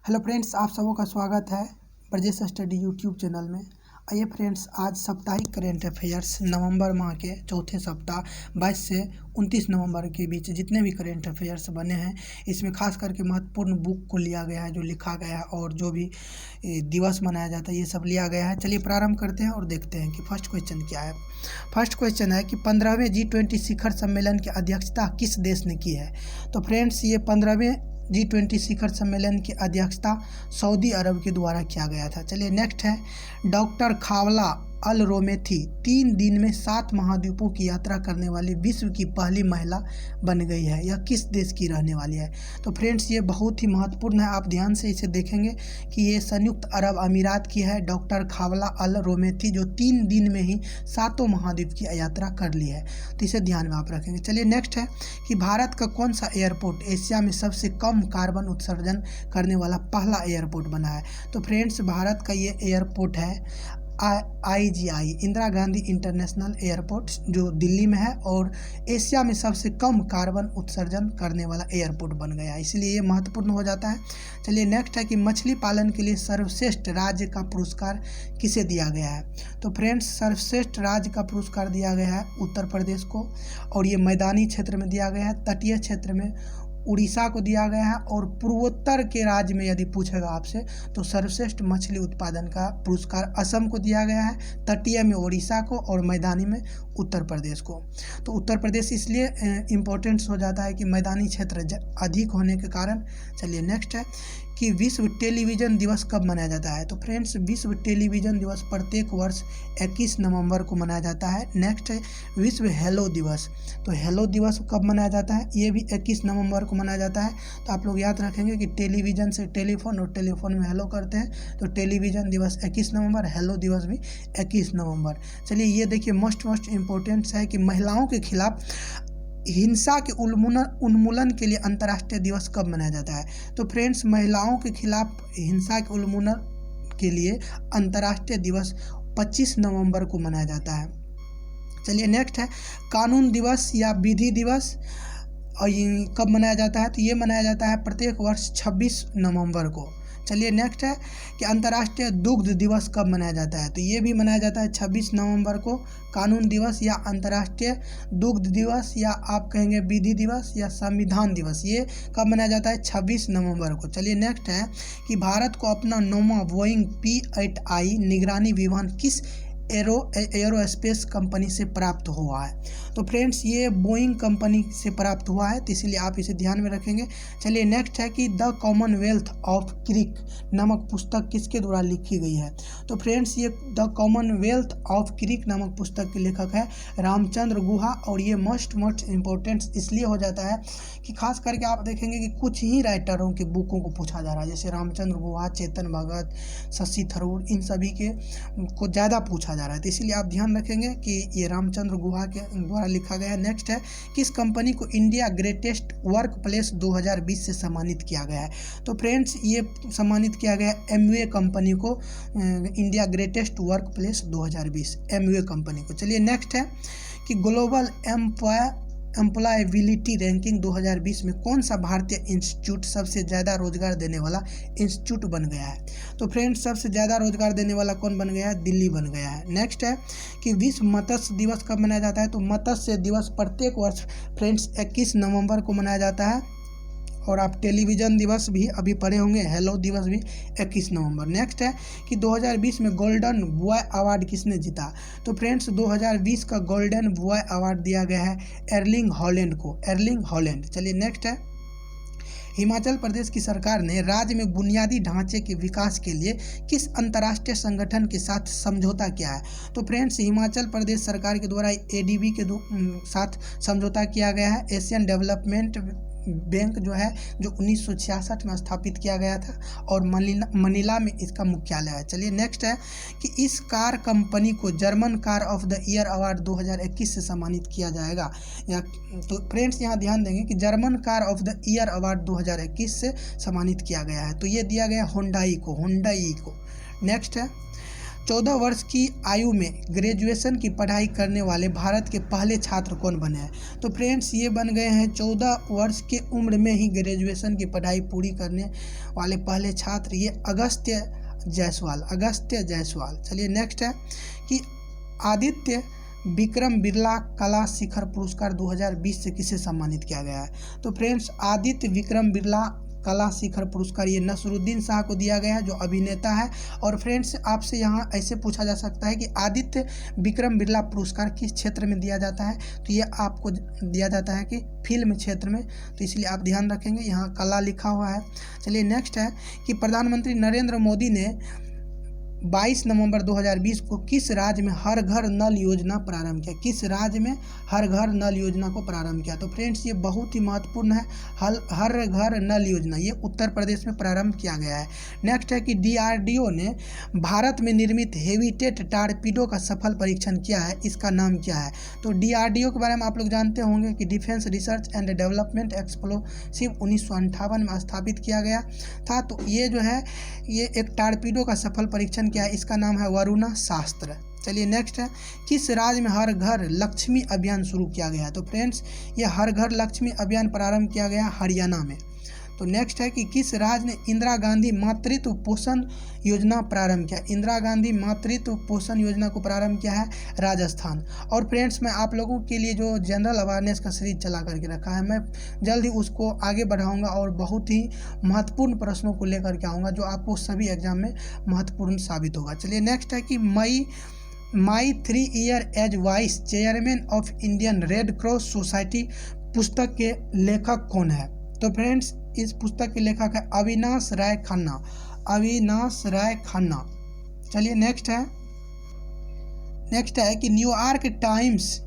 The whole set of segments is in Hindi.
हेलो फ्रेंड्स, आप सबों का स्वागत है ब्रजेश स्टडी यूट्यूब चैनल में। आइए फ्रेंड्स, आज साप्ताहिक करेंट अफेयर्स नवंबर माह के चौथे सप्ताह 22 से 29 नवंबर के बीच जितने भी करेंट अफेयर्स बने हैं, इसमें खास करके महत्वपूर्ण बुक को लिया गया है, जो लिखा गया है और जो भी दिवस मनाया जाता है ये सब लिया गया है। चलिए प्रारंभ करते हैं और देखते हैं कि फर्स्ट क्वेश्चन क्या है। फर्स्ट क्वेश्चन है कि 15वें G20 शिखर सम्मेलन की अध्यक्षता किस देश ने की है। तो फ्रेंड्स, ये 15वें G20 शिखर सम्मेलन की अध्यक्षता सऊदी अरब के द्वारा किया गया था। चलिए नेक्स्ट है, डॉक्टर खावला अल रोमेथी 3 दिन में 7 महाद्वीपों की यात्रा करने वाली विश्व की पहली महिला बन गई है। यह किस देश की रहने वाली है। तो फ्रेंड्स, ये बहुत ही महत्वपूर्ण है, आप ध्यान से इसे देखेंगे कि ये संयुक्त अरब अमीरात की है डॉक्टर खावला अल रोमेथी, जो 3 दिन में ही 7 महाद्वीप की यात्रा कर ली है। तो इसे ध्यान में आप रखेंगे। चलिए नेक्स्ट है कि भारत का कौन सा एयरपोर्ट एशिया में सबसे कम कार्बन उत्सर्जन करने वाला पहला एयरपोर्ट बना है। तो फ्रेंड्स, भारत का ये एयरपोर्ट है IGI Indira Gandhi international airport, जो दिल्ली में है और एशिया में सबसे कम कार्बन उत्सर्जन करने वाला एयरपोर्ट बन गया, इसलिए ये महत्वपूर्ण हो जाता है। चलिए नेक्स्ट है कि मछली पालन के लिए सर्वश्रेष्ठ राज्य का पुरस्कार किसे दिया गया है। तो फ्रेंड्स, सर्वश्रेष्ठ राज्य का पुरस्कार दिया गया है उत्तर प्रदेश को, और ये मैदानी क्षेत्र में दिया गया है, तटीय क्षेत्र में उड़ीसा को दिया गया है, और पूर्वोत्तर के राज्य में यदि पूछेगा आपसे तो सर्वश्रेष्ठ मछली उत्पादन का पुरस्कार असम को दिया गया है, तटीय में उड़ीसा को और मैदानी में उत्तर प्रदेश को। तो उत्तर प्रदेश इसलिए इम्पोर्टेंस हो जाता है कि मैदानी क्षेत्र अधिक होने के कारण। चलिए नेक्स्ट है कि विश्व टेलीविज़न दिवस कब मनाया जाता है। तो फ्रेंड्स, विश्व टेलीविज़न दिवस प्रत्येक वर्ष 21 नवंबर को मनाया जाता है। नेक्स्ट है विश्व हेलो दिवस। तो हेलो दिवस कब मनाया जाता है, ये भी 21 नवंबर को मनाया जाता है। तो आप लोग याद रखेंगे कि टेलीविज़न से टेलीफोन और टेलीफोन में हेलो करते हैं, तो टेलीविज़न दिवस 21 नवंबर, हेलो दिवस भी 21 नवंबर। चलिए ये देखिए, मोस्ट इम्पोर्टेंट है कि महिलाओं के खिलाफ हिंसा के उन्मूलन के लिए अंतर्राष्ट्रीय दिवस कब मनाया जाता है। तो फ्रेंड्स, महिलाओं के खिलाफ हिंसा के उन्मूलन के लिए अंतर्राष्ट्रीय दिवस 25 नवंबर को मनाया जाता है। चलिए नेक्स्ट है कानून दिवस या विधि दिवस, और ये कब मनाया जाता है। तो ये मनाया जाता है प्रत्येक वर्ष 26 नवंबर को। चलिए नेक्स्ट है कि अंतर्राष्ट्रीय दुग्ध दिवस कब मनाया जाता है। तो ये भी मनाया जाता है 26 नवंबर को। कानून दिवस या अंतर्राष्ट्रीय दुग्ध दिवस, या आप कहेंगे विधि दिवस या संविधान दिवस, ये कब मनाया जाता है 26 नवंबर को। चलिए नेक्स्ट है कि भारत को अपना 9वां बोइंग P-8I निगरानी विमान किस एरोस्पेस कंपनी से प्राप्त हुआ है। तो फ्रेंड्स, ये बोइंग कंपनी से प्राप्त हुआ है, तो इसलिए आप इसे ध्यान में रखेंगे। चलिए नेक्स्ट है कि द कॉमनवेल्थ ऑफ क्रिक नामक पुस्तक किसके द्वारा लिखी गई है। तो फ्रेंड्स, ये द कॉमनवेल्थ ऑफ क्रिक नामक पुस्तक के लेखक है रामचंद्र गुहा, और ये मोस्ट इम्पोर्टेंट इसलिए हो जाता है कि खास करके आप देखेंगे कि कुछ ही राइटरों के बुकों को पूछा जा रहा है, जैसे रामचंद्र गुहा, चेतन भगत, शशि थरूर, इन सभी के को ज़्यादा पूछा जा रहा है, तो इसलिए आप ध्यान रखेंगे कि ये रामचंद्र गुहा के द्वारा लिखा गया है। नेक्स्ट है किस कंपनी को इंडिया ग्रेटेस्ट वर्क प्लेस 2020 से सम्मानित किया गया है। तो फ्रेंड्स, ये सम्मानित किया गया MUA कंपनी को, India greatest work place 2020 MUA company को। चलिए नेक्स्ट है कि ग्लोबल एम्प्लॉयबिलिटी रैंकिंग 2020 में कौन सा भारतीय इंस्टीट्यूट सबसे ज़्यादा रोजगार देने वाला इंस्टीट्यूट बन गया है। तो फ्रेंड्स, सबसे ज़्यादा रोजगार देने वाला कौन बन गया है, दिल्ली बन गया है। नेक्स्ट है कि विश्व मत्स्य दिवस कब मनाया जाता है। तो मत्स्य दिवस प्रत्येक वर्ष फ्रेंड्स 21 नवंबर को मनाया जाता है, और आप टेलीविज़न दिवस भी अभी पढ़े होंगे, हेलो दिवस भी 21 नवंबर। नेक्स्ट है कि 2020 में गोल्डन बॉय अवार्ड किसने जीता। तो फ्रेंड्स, 2020 का गोल्डन बॉय अवार्ड दिया गया है एर्लिंग हॉलैंड को, एर्लिंग हॉलैंड। चलिए नेक्स्ट है, हिमाचल प्रदेश की सरकार ने राज्य में बुनियादी ढांचे के विकास के लिए किस अंतर्राष्ट्रीय संगठन के साथ समझौता किया है। तो फ्रेंड्स, हिमाचल प्रदेश सरकार के द्वारा ADB के साथ समझौता किया गया है। एशियन डेवलपमेंट बैंक जो है, जो 1966 में स्थापित किया गया था, और मनीला में इसका मुख्यालय है। चलिए नेक्स्ट है कि इस कार कंपनी को German car of the year award 2021 से सम्मानित किया जाएगा। या तो फ्रेंड्स, यहाँ ध्यान देंगे कि German car of the year award 2021 से सम्मानित किया गया है, तो ये दिया गया होंडाई को। नेक्स्ट है 14 वर्ष की आयु में ग्रेजुएशन की पढ़ाई करने वाले भारत के पहले छात्र कौन बने हैं? तो फ्रेंड्स ये बन गए हैं 14 वर्ष के उम्र में ही ग्रेजुएशन की पढ़ाई पूरी करने वाले पहले छात्र, ये अगस्त्य जायसवाल। चलिए नेक्स्ट है कि आदित्य विक्रम बिरला कला शिखर पुरस्कार 2020 से किसे सम्मानित किया गया है? तो फ्रेंड्स आदित्य विक्रम बिरला कला शिखर पुरस्कार ये नसरुद्दीन शाह को दिया गया है, जो अभिनेता है। और फ्रेंड्स आपसे यहाँ ऐसे पूछा जा सकता है कि आदित्य विक्रम बिरला पुरस्कार किस क्षेत्र में दिया जाता है? तो ये आपको दिया जाता है कि फिल्म क्षेत्र में, तो इसलिए आप ध्यान रखेंगे, यहाँ कला लिखा हुआ है। चलिए नेक्स्ट है कि प्रधानमंत्री नरेंद्र मोदी ने 22 नवंबर 2020 को किस राज्य में हर घर नल योजना प्रारंभ किया? किस राज्य में हर घर नल योजना को प्रारंभ किया? तो फ्रेंड्स ये बहुत ही महत्वपूर्ण है, हर घर नल योजना ये उत्तर प्रदेश में प्रारंभ किया गया है। नेक्स्ट है कि DRDO ने भारत में निर्मित हेवीटेट टारपीडो का सफल परीक्षण किया है, इसका नाम क्या है? तो DRDO के बारे में आप लोग जानते होंगे कि defence research and development explosive 1958 में स्थापित किया गया था। तो ये जो है ये एक टारपीडो का सफल परीक्षण क्या है, इसका नाम है वरुणा शास्त्र। चलिए नेक्स्ट है किस राज्य में हर घर लक्ष्मी अभियान शुरू किया गया है? तो फ्रेंड्स ये हर घर लक्ष्मी अभियान प्रारंभ किया गया हरियाणा में। तो नेक्स्ट है कि किस राज्य ने इंदिरा गांधी मातृत्व पोषण योजना प्रारंभ किया? इंदिरा गांधी मातृत्व पोषण योजना को प्रारंभ किया है राजस्थान। और फ्रेंड्स मैं आप लोगों के लिए जो जनरल अवेयरनेस का सीरीज चला करके रखा है, मैं जल्द ही उसको आगे बढ़ाऊंगा और बहुत ही महत्वपूर्ण प्रश्नों को लेकर के आऊँगा, जो आपको सभी एग्जाम में महत्वपूर्ण साबित होगा। चलिए नेक्स्ट है कि my 3 year as vice chairman of Indian Red Cross Society पुस्तक के लेखक कौन है? तो फ्रेंड्स इस पुस्तक के लेखक है अविनाश राय खन्ना। चलिए नेक्स्ट है कि न्यूयॉर्क टाइम्स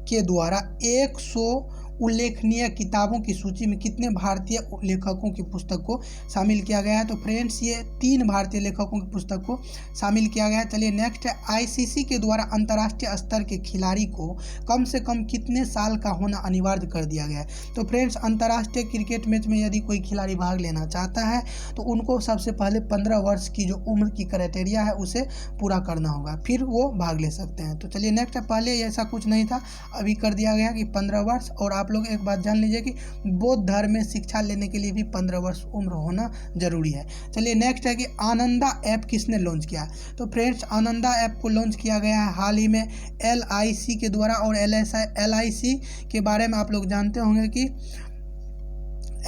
के द्वारा 100 उल्लेखनीय किताबों की सूची में कितने भारतीय लेखकों की पुस्तक को शामिल किया गया है? तो फ्रेंड्स ये 3 भारतीय लेखकों की पुस्तक को शामिल किया गया है। चलिए नेक्स्ट है ICC के द्वारा अंतर्राष्ट्रीय स्तर के खिलाड़ी को कम से कम कितने साल का होना अनिवार्य कर दिया गया है? तो फ्रेंड्स अंतर्राष्ट्रीय क्रिकेट मैच में यदि कोई खिलाड़ी भाग लेना चाहता है तो उनको सबसे पहले 15 वर्ष की जो उम्र की क्राइटेरिया है उसे पूरा करना होगा, फिर वो भाग ले सकते हैं। तो चलिए नेक्स्ट है, पहले ऐसा कुछ नहीं था, अभी कर दिया गया कि 15 वर्ष। और आप लोग एक बात जान लीजिए कि बौद्ध धर्म में शिक्षा लेने के लिए भी 15 वर्ष उम्र होना जरूरी है। चलिए नेक्स्ट है कि आनंदा ऐप किसने लॉन्च किया? तो फ्रेंड्स आनंदा ऐप को लॉन्च किया गया है हाल ही में LIC के द्वारा। और LIC के बारे में आप लोग जानते होंगे कि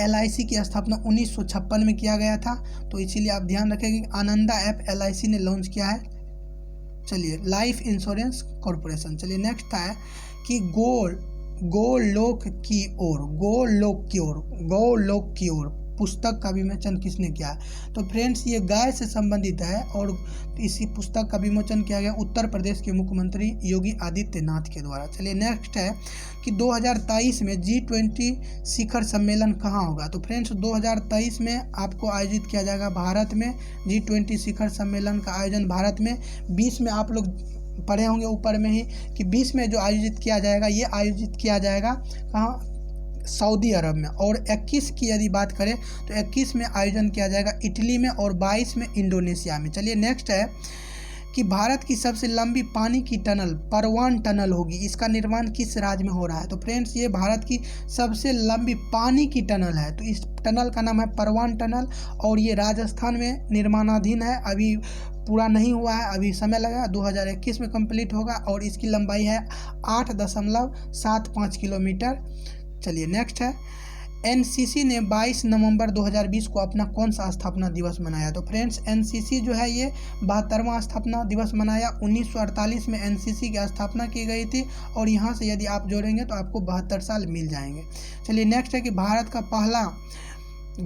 LIC की स्थापना 1956 में किया गया था, तो इसीलिए आप ध्यान रखें कि आनंदा ऐप LIC ने लॉन्च किया है। चलिए लाइफ इंश्योरेंस कॉरपोरेशन। चलिए नेक्स्ट है कि गोलोक की ओर पुस्तक का विमोचन किसने किया? तो फ्रेंड्स ये गाय से संबंधित है और इसी पुस्तक का विमोचन किया गया उत्तर प्रदेश के मुख्यमंत्री योगी आदित्यनाथ के द्वारा। चलिए नेक्स्ट है कि 2023 में G20 शिखर सम्मेलन कहाँ होगा? तो फ्रेंड्स 2023 में आपको आयोजित किया जाएगा भारत में। G20 शिखर सम्मेलन का आयोजन भारत में 20 में, आप लोग पढ़े होंगे ऊपर में ही कि 20 में जो आयोजित किया जाएगा, ये आयोजित किया जाएगा कहाँ? सऊदी अरब में। और 21 की यदि बात करें तो 21 में आयोजन किया जाएगा इटली में और 22 में इंडोनेशिया में। चलिए नेक्स्ट है कि भारत की सबसे लंबी पानी की टनल परवान टनल होगी, इसका निर्माण किस राज्य में हो रहा है? तो फ्रेंड्स ये भारत की सबसे लंबी पानी की टनल है, तो इस टनल का नाम है परवान टनल और ये राजस्थान में निर्माणाधीन है, अभी पूरा नहीं हुआ है, अभी समय लगा, 2021 में कंप्लीट होगा और इसकी लंबाई है 8.75 किलोमीटर। चलिए नेक्स्ट है NCC ने 22 नवंबर 2020 को अपना कौन सा स्थापना दिवस मनाया? तो फ्रेंड्स NCC जो है ये 72वां स्थापना दिवस मनाया। 1948 में NCC की स्थापना की गई थी और यहाँ से यदि आप जोड़ेंगे तो आपको 72 साल मिल जाएंगे। चलिए नेक्स्ट है कि भारत का पहला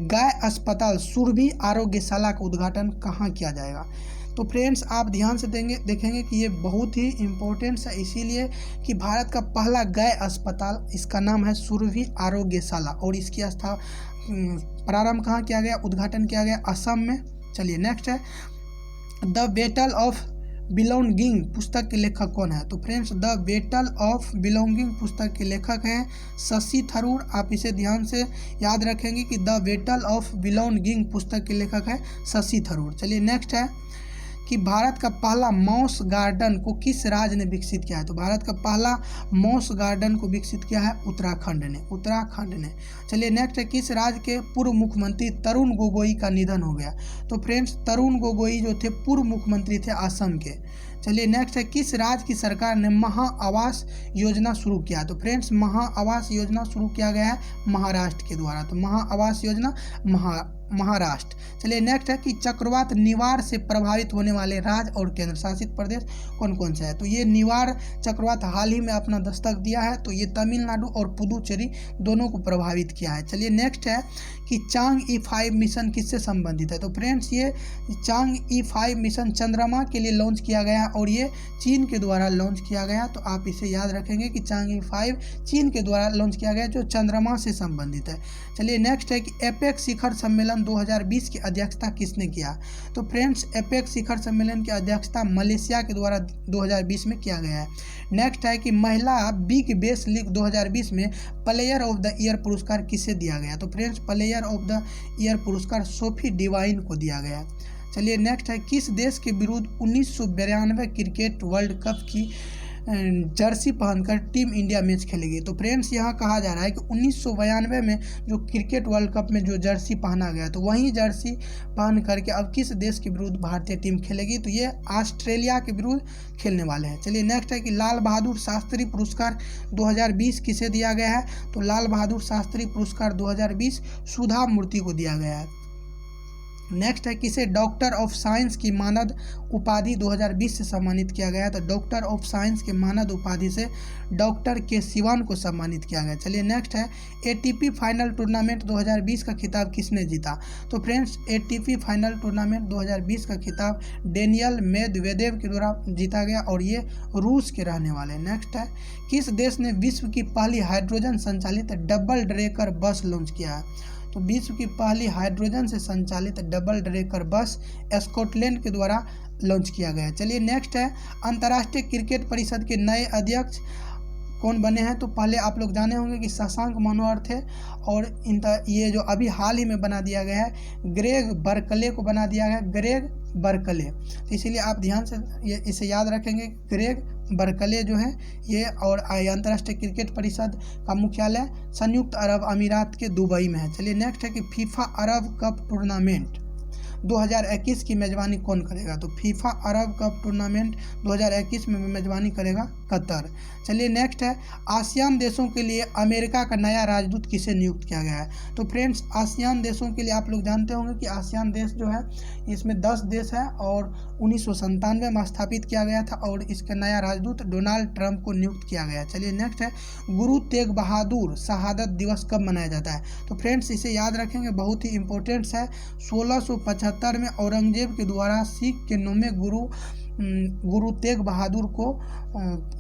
गाय अस्पताल सुरभि आरोग्यशाला का उद्घाटन कहाँ किया जाएगा? तो फ्रेंड्स आप ध्यान से देखेंगे कि ये बहुत ही इम्पोर्टेंट है, इसीलिए कि भारत का पहला गाय अस्पताल, इसका नाम है सुरभि आरोग्यशाला और इसकी प्रारंभ कहाँ किया गया, उद्घाटन किया गया असम में। चलिए नेक्स्ट है द बैटल ऑफ बिलोंगिंग पुस्तक के लेखक कौन है? तो friends the battle of belonging पुस्तक के लेखक हैं शशि थरूर। आप इसे ध्यान से याद रखेंगे कि द बैटल ऑफ बिलोंगिंग पुस्तक के लेखक है शशि थरूर। चलिए नेक्स्ट है कि भारत का पहला मॉस गार्डन को किस राज्य ने विकसित किया है। तो भारत का पहला मॉस गार्डन को विकसित किया है उत्तराखंड ने। चलिए नेक्स्ट है, किस राज्य के पूर्व मुख्यमंत्री तरुण गोगोई का निधन हो गया। तो फ्रेंड्स तरुण गोगोई जो थे पूर्व मुख्यमंत्री थे असम के। चलिए नेक्स्ट है, किस राज्य की सरकार ने महा आवास योजना शुरू किया। तो फ्रेंड्स महा आवास योजना शुरू किया गया है महाराष्ट्र के द्वारा। तो महा आवास योजना महाराष्ट्र। चलिए नेक्स्ट है कि चक्रवात निवार से प्रभावित होने वाले राज्य और केंद्र शासित प्रदेश कौन कौन से है। तो ये निवार चक्रवात हाल ही में अपना दस्तक दिया है, तो ये तमिलनाडु और पुदुचेरी दोनों को प्रभावित किया है। चलिए नेक्स्ट है कि चांग-E5 मिशन किससे संबंधित है। तो फ्रेंड्स ये चांग-E5 मिशन चंद्रमा के लिए लॉन्च किया गया और ये चीन के द्वारा लॉन्च किया गया। तो आप इसे याद रखेंगे कि चांग-E5 चीन के द्वारा लॉन्च किया गया जो चंद्रमा से संबंधित है। चलिए नेक्स्ट है कि एपेक्स शिखर सम्मेलन 2020 की अध्यक्षता किसने किया। तो फ्रेंड्स एपेक्स शिखर सम्मेलन की अध्यक्षता मलेशिया के द्वारा 2020 में किया गया है। नेक्स्ट है कि महिला बिग बेस लीग 2020 में प्लेयर ऑफ द ईयर पुरस्कार किसे दिया गया। तो friends player of the year पुरस्कार सोफी डिवाइन को दिया गया। चलिए नेक्स्ट है, किस देश के विरुद्ध 1992 क्रिकेट वर्ल्ड कप की जर्सी पहनकर टीम इंडिया मैच खेलेगी। तो फ्रेंड्स यहाँ कहा जा रहा है कि 1992 में जो क्रिकेट वर्ल्ड कप में जो जर्सी पहना गया तो वही जर्सी पहन करके अब किस देश के विरुद्ध भारतीय टीम खेलेगी। तो ये ऑस्ट्रेलिया के विरुद्ध खेलने वाले हैं। चलिए नेक्स्ट है कि लाल बहादुर शास्त्री पुरस्कार 2020 किसे दिया गया है। तो लाल बहादुर शास्त्री पुरस्कार 2020 सुधा मूर्ति को दिया गया है। नेक्स्ट है, किसे डॉक्टर ऑफ साइंस की मानद उपाधि 2020 से सम्मानित किया गया। तो डॉक्टर ऑफ साइंस के मानद उपाधि से डॉक्टर के सिवान को सम्मानित किया गया। चलिए नेक्स्ट है, एटीपी फाइनल टूर्नामेंट 2020 का खिताब किसने जीता। तो फ्रेंड्स एटीपी फाइनल टूर्नामेंट 2020 का खिताब डेनियल मेदवेदेव के द्वारा जीता गया और ये रूस के रहने वाले। नेक्स्ट है, किस देश ने विश्व की पहली हाइड्रोजन संचालित डबल डेकर बस लॉन्च किया है। तो विश्व की पहली हाइड्रोजन से संचालित डबल डेकर बस स्कॉटलैंड के द्वारा लॉन्च किया गया है। चलिए नेक्स्ट है, अंतर्राष्ट्रीय क्रिकेट परिषद के नए अध्यक्ष कौन बने हैं। तो पहले आप लोग जाने होंगे कि शशांक मनोहर थे और ये जो अभी हाल ही में बना दिया गया है ग्रेग बर्कले को बना दिया गया, ग्रेग बर्कले। तो इसीलिए आप ध्यान से इसे याद रखेंगे, ग्रेग बर्कले जो है ये। और अंतर्राष्ट्रीय क्रिकेट परिषद का मुख्यालय संयुक्त अरब अमीरात के दुबई में है। चलिए नेक्स्ट है कि फीफा अरब कप टूर्नामेंट 2021 की मेज़बानी कौन करेगा। तो फीफा अरब कप टूर्नामेंट 2021 में मेज़बानी करेगा कतर। चलिए नेक्स्ट है, आसियान देशों के लिए अमेरिका का नया राजदूत किसे नियुक्त किया गया है। तो फ्रेंड्स आसियान देशों के लिए आप लोग जानते होंगे कि आसियान देश जो है इसमें 10 देश है और 1997 में स्थापित किया गया था और इसका नया राजदूत डोनाल्ड ट्रंप को नियुक्त किया गया। चलिए नेक्स्ट है, गुरु तेग बहादुर शहादत दिवस कब मनाया जाता है। तो फ्रेंड्स इसे याद रखेंगे, बहुत ही इंपॉर्टेंट है। 1675 में औरंगजेब के द्वारा सिख के 9वें गुरु तेग बहादुर को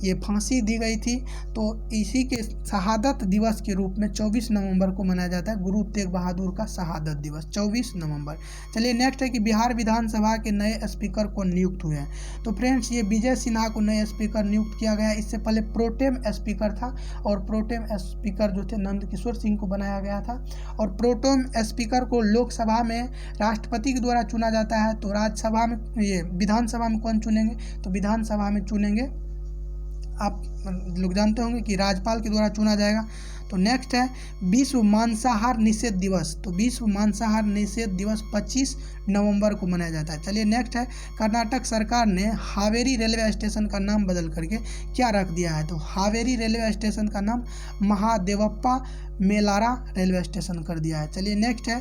ये फांसी दी गई थी। तो इसी के शहादत दिवस के रूप में 24 नवंबर को मनाया जाता है गुरु तेग बहादुर का शहादत दिवस 24 नवंबर। चलिए नेक्स्ट है कि बिहार विधानसभा के नए स्पीकर को नियुक्त हुए हैं। तो फ्रेंड्स ये विजय सिन्हा को नए स्पीकर नियुक्त किया गया। इससे पहले प्रोटेम स्पीकर था और प्रोटेम स्पीकर जो थे नंद किशोर सिंह को बनाया गया था। और प्रोटेम स्पीकर को लोकसभा में राष्ट्रपति के द्वारा चुना जाता है। तो राज्यसभा में ये विधानसभा में कौन चुनेंगे। तो विधानसभा में चुनेंगे आप लोग जानते होंगे कि राज्यपाल के द्वारा चुना जाएगा। तो नेक्स्ट है विश्व मांसाहार निषेध दिवस। तो विश्व मांसाहार निषेध दिवस 25 नवंबर को मनाया जाता है। चलिए नेक्स्ट है, कर्नाटक सरकार ने हावेरी रेलवे स्टेशन का नाम बदल करके क्या रख दिया है। तो हावेरी रेलवे स्टेशन का नाम महादेवप्पा मेलारा रेलवे स्टेशन कर दिया है। चलिए नेक्स्ट है,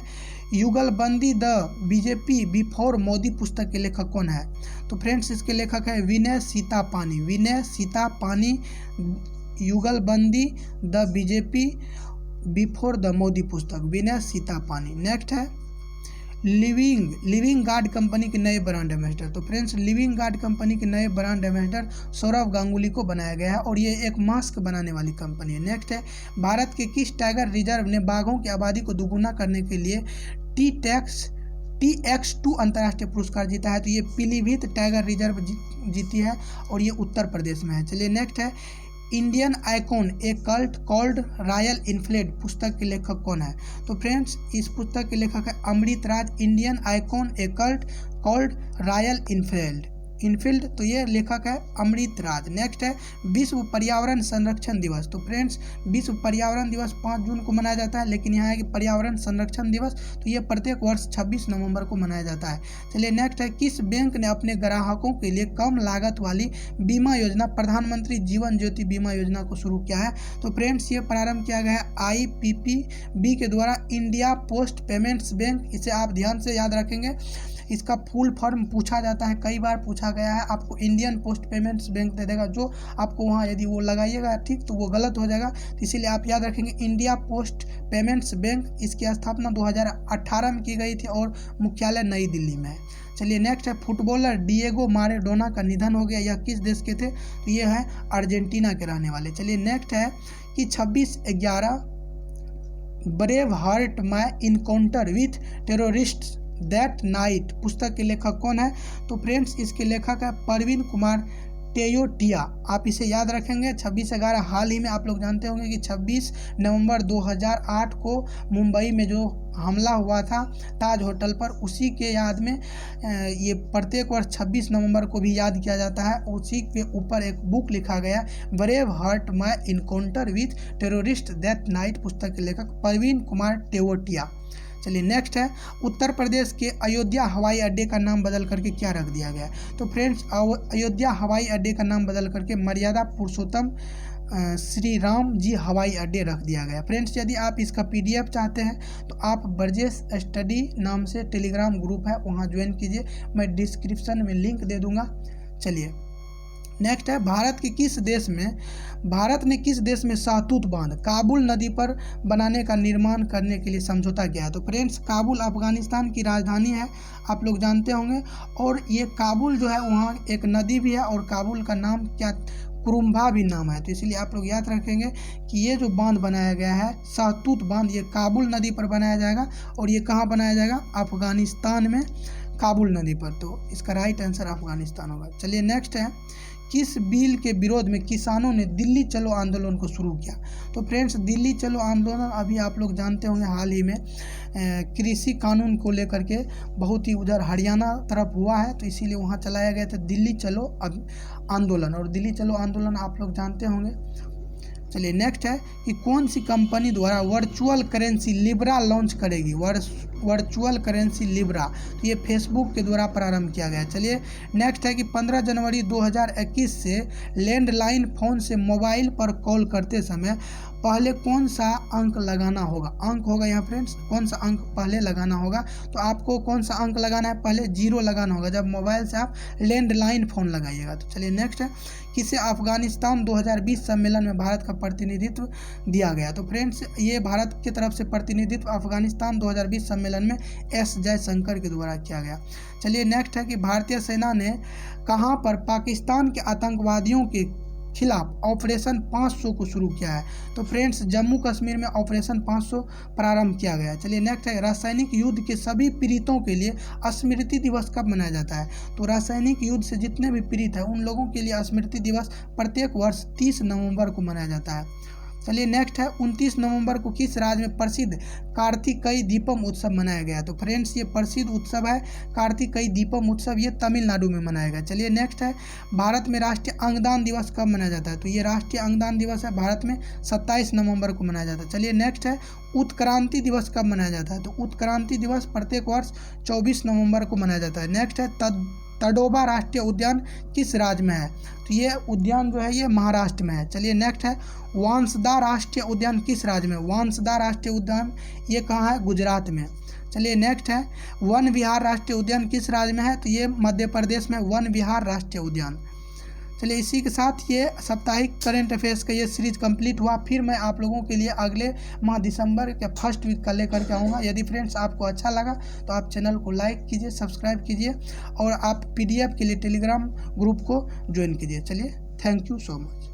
युगलबंदी द बीजेपी बिफोर मोदी पुस्तक के लेखक कौन है। तो फ्रेंड्स इसके लेखक है Vinay Sitapati. Vinay Sitapati Jugalbandi the BJP before the Modi पुस्तक, विनय सीतापानी। नेक्स्ट है लिविंग गार्ड कंपनी के नए ब्रांड एम्बेसडर। तो फ्रेंड्स लिविंग गार्ड कंपनी के नए ब्रांड एम्बेसडर सौरभ गांगुली को बनाया गया है और ये एक मास्क बनाने वाली कंपनी है। नेक्स्ट है, भारत के किस टाइगर रिजर्व ने बाघों की आबादी को दोगुना करने के लिए TX2 अंतर्राष्ट्रीय पुरस्कार जीता है। तो ये पीलीभीत टाइगर रिजर्व जीती है और ये उत्तर प्रदेश में है। चलिए नेक्स्ट है, इंडियन आइकॉन ए कल्ट कॉल्ड रॉयल इनफील्ड पुस्तक के लेखक कौन है? तो फ्रेंड्स इस पुस्तक के लेखक है अमृत राज। इंडियन आइकॉन ए कल्ट कॉल्ड रॉयल इनफील्ड तो ये लेखक है अमृत राज। नेक्स्ट है विश्व पर्यावरण संरक्षण दिवस। तो फ्रेंड्स विश्व पर्यावरण दिवस 5 जून को मनाया जाता है, लेकिन यहाँ है कि पर्यावरण संरक्षण दिवस तो ये प्रत्येक वर्ष 26 नवंबर को मनाया जाता है। चलिए नेक्स्ट है किस बैंक ने अपने ग्राहकों के लिए कम लागत वाली बीमा योजना प्रधानमंत्री जीवन ज्योति बीमा योजना को शुरू किया है? तो फ्रेंड्स ये प्रारंभ किया गया है IPPB के द्वारा, इंडिया पोस्ट पेमेंट्स बैंक। इसे आप ध्यान से याद रखेंगे, इसका फुल फॉर्म पूछा जाता है, कई बार पूछा गया है। आपको इंडियन पोस्ट पेमेंट्स बैंक दे देगा, जो आपको वहाँ यदि वो लगाइएगा ठीक तो वो गलत हो जाएगा, तो इसीलिए आप याद रखेंगे इंडिया पोस्ट पेमेंट्स बैंक। इसकी स्थापना 2018 में की गई थी और मुख्यालय नई दिल्ली में है। चलिए नेक्स्ट है फुटबॉलर डिएगो माराडोना का निधन हो गया, यह किस देश के थे? तो ये है अर्जेंटीना के रहने वाले। चलिए नेक्स्ट है कि 26/11 brave heart my encounter with terrorist that night पुस्तक के लेखक कौन है? तो फ्रेंड्स इसके लेखक है प्रवीण कुमार टेयोटिया। आप इसे याद रखेंगे। 26/11 हाल ही में आप लोग जानते होंगे कि 26 नवंबर 2008 को मुंबई में जो हमला हुआ था ताज होटल पर, उसी के याद में ये प्रत्येक वर्ष 26 नवंबर को भी याद किया जाता है। उसी के ऊपर एक बुक लिखा गया brave heart my encounter with terrorist that night पुस्तक के लेखक प्रवीण कुमार टेयोटिया। चलिए नेक्स्ट है उत्तर प्रदेश के अयोध्या हवाई अड्डे का नाम बदल करके क्या रख दिया गया? तो फ्रेंड्स अयोध्या हवाई अड्डे का नाम बदल करके मर्यादा पुरुषोत्तम श्री राम जी हवाई अड्डे रख दिया गया। फ्रेंड्स यदि आप इसका PDF चाहते हैं तो आप ब्रजेश स्टडी नाम से टेलीग्राम ग्रुप है, वहाँ ज्वाइन कीजिए, मैं डिस्क्रिप्शन में लिंक दे दूँगा। चलिए नेक्स्ट है भारत ने किस देश में शाहतूत बांध काबुल नदी पर बनाने का निर्माण करने के लिए समझौता किया है? तो फ्रेंड्स काबुल अफगानिस्तान की राजधानी है, आप लोग जानते होंगे। और ये काबुल जो है वहाँ एक नदी भी है और काबुल का नाम क्या कुरुम्भा भी नाम है, तो इसलिए आप लोग याद रखेंगे कि ये जो बांध बनाया गया है शाहतूत बांध, ये काबुल नदी पर बनाया जाएगा। और ये कहाँ बनाया जाएगा? अफगानिस्तान में, काबुल नदी पर। तो इसका राइट आंसर अफगानिस्तान होगा। चलिए नेक्स्ट है किस बिल के विरोध में किसानों ने दिल्ली चलो आंदोलन को शुरू किया? तो फ्रेंड्स दिल्ली चलो आंदोलन अभी आप लोग जानते होंगे हाल ही में कृषि कानून को लेकर के बहुत ही उधर हरियाणा तरफ हुआ है, तो इसीलिए वहाँ चलाया गया था दिल्ली चलो आंदोलन। और दिल्ली चलो आंदोलन आप लोग जानते होंगे। चलिए नेक्स्ट है कि कौन सी कंपनी द्वारा वर्चुअल करेंसी लिब्रा लॉन्च करेगी? वर्चुअल करेंसी लिब्रा, तो ये फेसबुक के द्वारा प्रारंभ किया गया। चलिए नेक्स्ट है कि 15 जनवरी 2021 से लैंडलाइन फ़ोन से मोबाइल पर कॉल करते समय पहले कौन सा अंक लगाना होगा? अंक होगा यहाँ फ्रेंड्स, कौन सा अंक पहले लगाना होगा? तो आपको कौन सा अंक लगाना है? पहले 0 लगाना होगा जब मोबाइल से आप लैंडलाइन फ़ोन लगाइएगा। तो चलिए नेक्स्ट है किसे अफगानिस्तान 2020 सम्मेलन में भारत का प्रतिनिधित्व दिया गया? तो फ्रेंड्स ये भारत की तरफ से प्रतिनिधित्व अफगानिस्तान 2020 सम्मेलन में S जयशंकर के द्वारा किया गया। चलिए नेक्स्ट है कि भारतीय सेना ने कहाँ पर पाकिस्तान के आतंकवादियों के खिलाफ ऑपरेशन 500 को शुरू किया है? तो फ्रेंड्स जम्मू कश्मीर में ऑपरेशन 500 प्रारंभ किया गया। चलिए नेक्स्ट है रासायनिक युद्ध के सभी पीड़ितों के लिए स्मृति दिवस कब मनाया जाता है? तो रासायनिक युद्ध से जितने भी पीड़ित हैं उन लोगों के लिए स्मृति दिवस प्रत्येक वर्ष 30 नवंबर को मनाया जाता है। चलिए नेक्स्ट है 29 नवंबर को किस राज्य में प्रसिद्ध कार्तिकेय दीपम उत्सव मनाया गया? तो फ्रेंड्स ये प्रसिद्ध उत्सव है कार्तिकेय दीपम उत्सव, ये तमिलनाडु में मनाया गया। चलिए नेक्स्ट है भारत में राष्ट्रीय अंगदान दिवस कब मनाया जाता है? तो ये राष्ट्रीय अंगदान दिवस है भारत में 27 नवंबर को मनाया जाता है। चलिए नेक्स्ट है उत्क्रांति दिवस कब मनाया जाता है? तो उत्क्रांति दिवस प्रत्येक वर्ष 24 नवंबर को मनाया जाता है। नेक्स्ट है तडोबा राष्ट्रीय उद्यान किस राज्य में है? तो ये उद्यान जो है ये महाराष्ट्र में है। चलिए नेक्स्ट है वांसदा राष्ट्रीय उद्यान किस राज्य में? वांसदा राष्ट्रीय उद्यान ये कहाँ है? गुजरात में। चलिए नेक्स्ट है वन विहार राष्ट्रीय उद्यान किस राज्य में है? तो ये मध्य प्रदेश में वन विहार राष्ट्रीय उद्यान। चलिए इसी के साथ ये साप्ताहिक करंट अफेयर्स का ये सीरीज कंप्लीट हुआ। फिर मैं आप लोगों के लिए अगले माह दिसंबर के फर्स्ट वीक का लेकर के आऊँगा। यदि फ्रेंड्स आपको अच्छा लगा तो आप चैनल को लाइक कीजिए, सब्सक्राइब कीजिए और आप PDF के लिए टेलीग्राम ग्रुप को ज्वाइन कीजिए। चलिए थैंक यू सो मच।